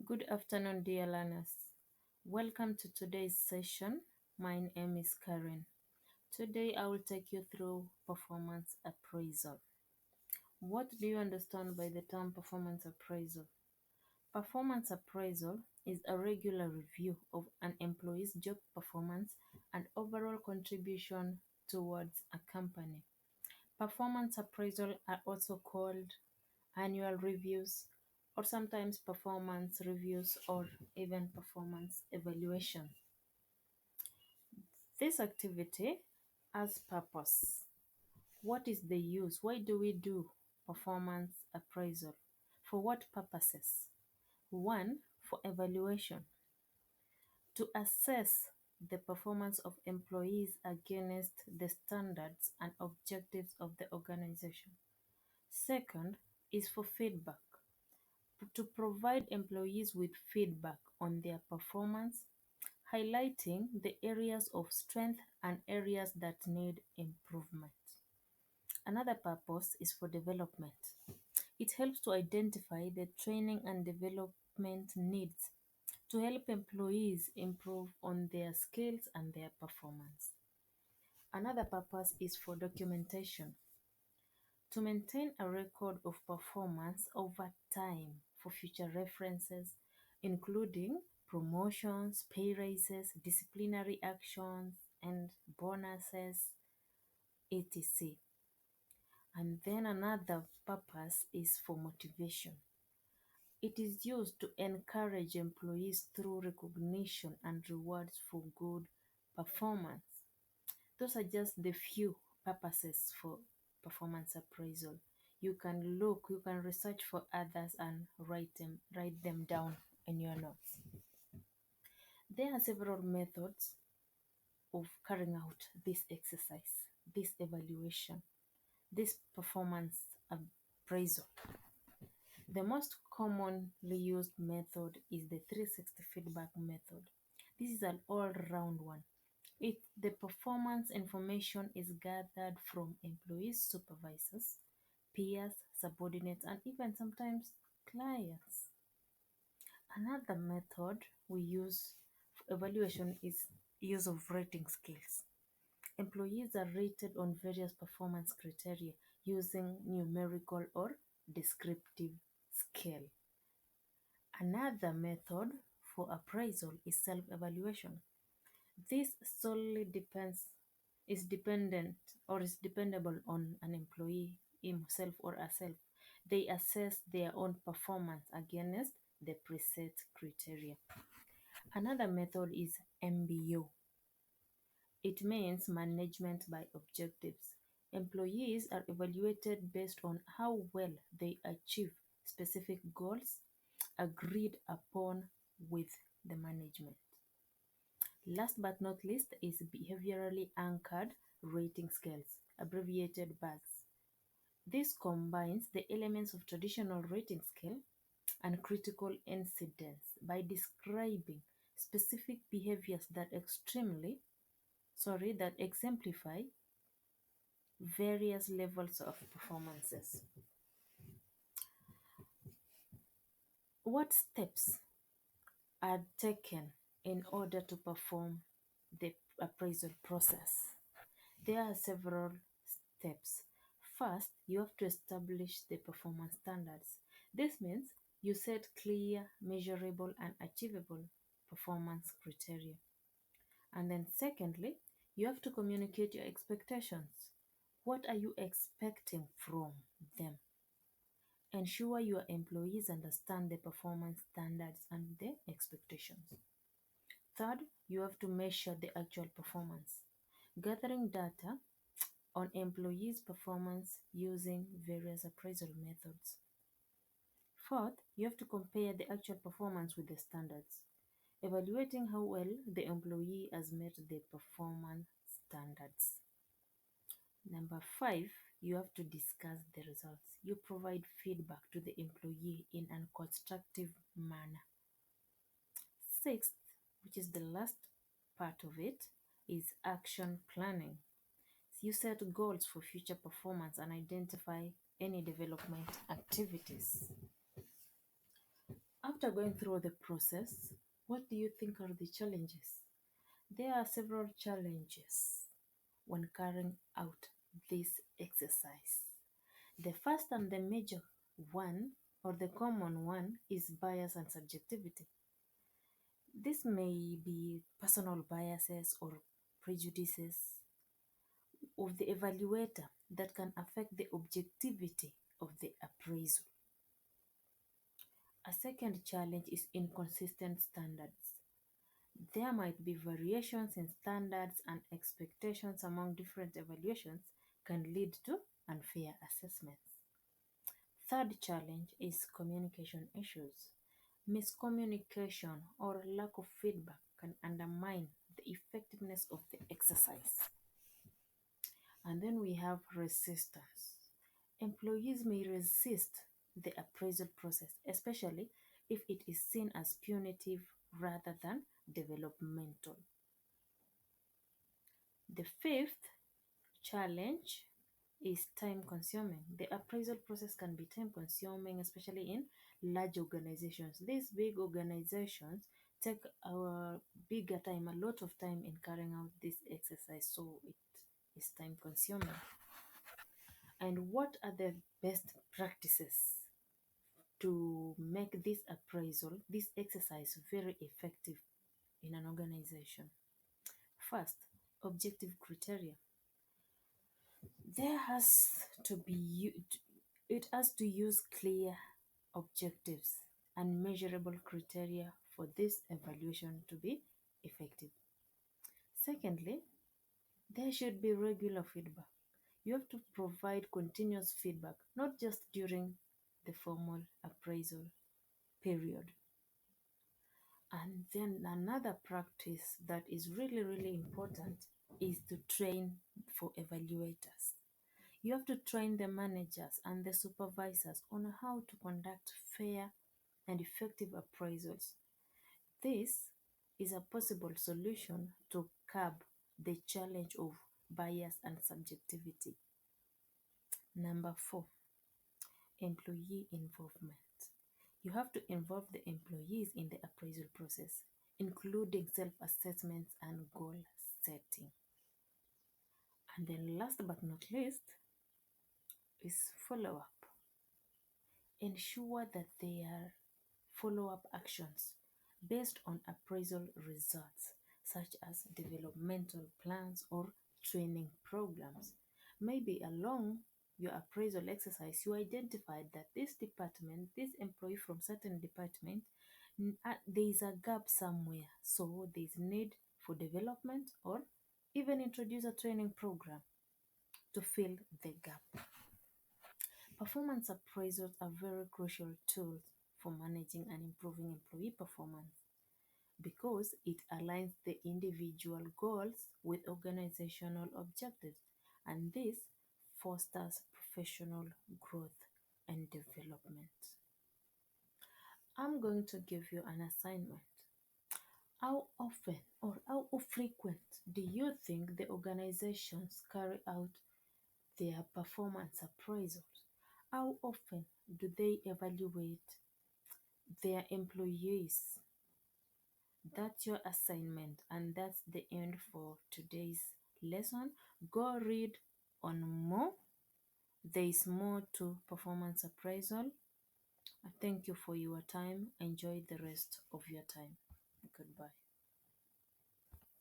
Good afternoon, dear learners. Welcome to today's session. My name is Karen. Today I will take you through performance appraisal. What do you understand by the term performance appraisal? Performance appraisal is a regular review of an employee's job performance and overall contribution towards a company. Performance appraisal are also called annual reviews or sometimes performance reviews or even performance evaluation. This activity has purpose. What is the use? Why do we do performance appraisal? For what purposes? One, for evaluation, to assess the performance of employees against the standards and objectives of the organization. Second is for feedback, to provide employees with feedback on their performance, highlighting the areas of strength and areas that need improvement. Another purpose is for development. It helps to identify the training and development needs to help employees improve on their skills and their performance. Another purpose is for documentation, to maintain a record of performance over time for future references, including promotions, pay raises, disciplinary actions, and bonuses, etc. And then another purpose is for motivation. It is used to encourage employees through recognition and rewards for good performance. Those are just the few purposes for performance appraisal. You can research for others and write them down in your notes. There are several methods of carrying out this exercise, this evaluation, this performance appraisal. The most commonly used method is the 360 feedback method. This is an all-round one. The performance information is gathered from employees, supervisors, peers, subordinates, and even sometimes clients. Another method we use for evaluation is use of rating scales. Employees are rated on various performance criteria using numerical or descriptive scale. Another method for appraisal is self-evaluation. This solely dependent or is dependable on an employee himself or herself. They assess their own performance against the preset criteria. Another method is MBO. It means management by objectives. Employees are evaluated based on how well they achieve specific goals agreed upon with the management. Last but not least is behaviorally anchored rating scales, abbreviated BAS. This combines the elements of traditional rating scale and critical incidence by describing specific behaviors that exemplify various levels of performances. What steps are taken in order to perform the appraisal process? There are several steps. First, you have to establish the performance standards. This means you set clear, measurable, and achievable performance criteria. And then, secondly, you have to communicate your expectations. What are you expecting from them? Ensure your employees understand the performance standards and the expectations. Third, you have to measure the actual performance, gathering data on employees' performance using various appraisal methods. Fourth, you have to compare the actual performance with the standards, evaluating how well the employee has met the performance standards. Number five, you have to discuss the results. You provide feedback to the employee in a constructive manner. Sixth, which is the last part of it, is action planning. You set goals for future performance and identify any development activities. After going through the process, what do you think are the challenges? There are several challenges when carrying out this exercise. The first and the major one, or the common one, is bias and subjectivity. This may be personal biases or prejudices of the evaluator that can affect the objectivity of the appraisal. A second challenge is inconsistent standards. There might be variations in standards and expectations among different evaluations can lead to unfair assessments. Third challenge is communication issues. Miscommunication or lack of feedback can undermine the effectiveness of the exercise. And then we have resistance. Employees may resist the appraisal process, especially if it is seen as punitive rather than developmental. The fifth challenge is time consuming. The appraisal process can be time consuming, especially in large organizations. These big organizations take a bigger time, a lot of time in carrying out this exercise, so it is time consuming. And what are the best practices to make this appraisal, this exercise, very effective in an organization? First, objective criteria. There has to be, it has to use clear objectives and measurable criteria for this evaluation to be effective. Secondly, there should be regular feedback. You have to provide continuous feedback, not just during the formal appraisal period. And then another practice that is really, really important is to train for evaluators. You have to train the managers and the supervisors on how to conduct fair and effective appraisals. This is a possible solution to curb the challenge of bias and subjectivity. Number four, employee involvement. You have to involve the employees in the appraisal process, including self assessments and goal setting. And then, last but not least, is follow up. Ensure that there are follow up actions based on appraisal results, such as developmental plans or training programs. Maybe along your appraisal exercise, you identified that this department, this employee from certain department, there is a gap somewhere. So there is need for development or even introduce a training program to fill the gap. Performance appraisals are very crucial tools for managing and improving employee performance because it aligns the individual goals with organizational objectives, and this fosters professional growth and development. I'm going to give you an assignment. How often or how frequent do you think the organizations carry out their performance appraisals? How often do they evaluate their employees? That's your assignment, and that's the end for today's lesson. Go read on more. There is more to performance appraisal. Thank you for your time. Enjoy the rest of your time. Goodbye.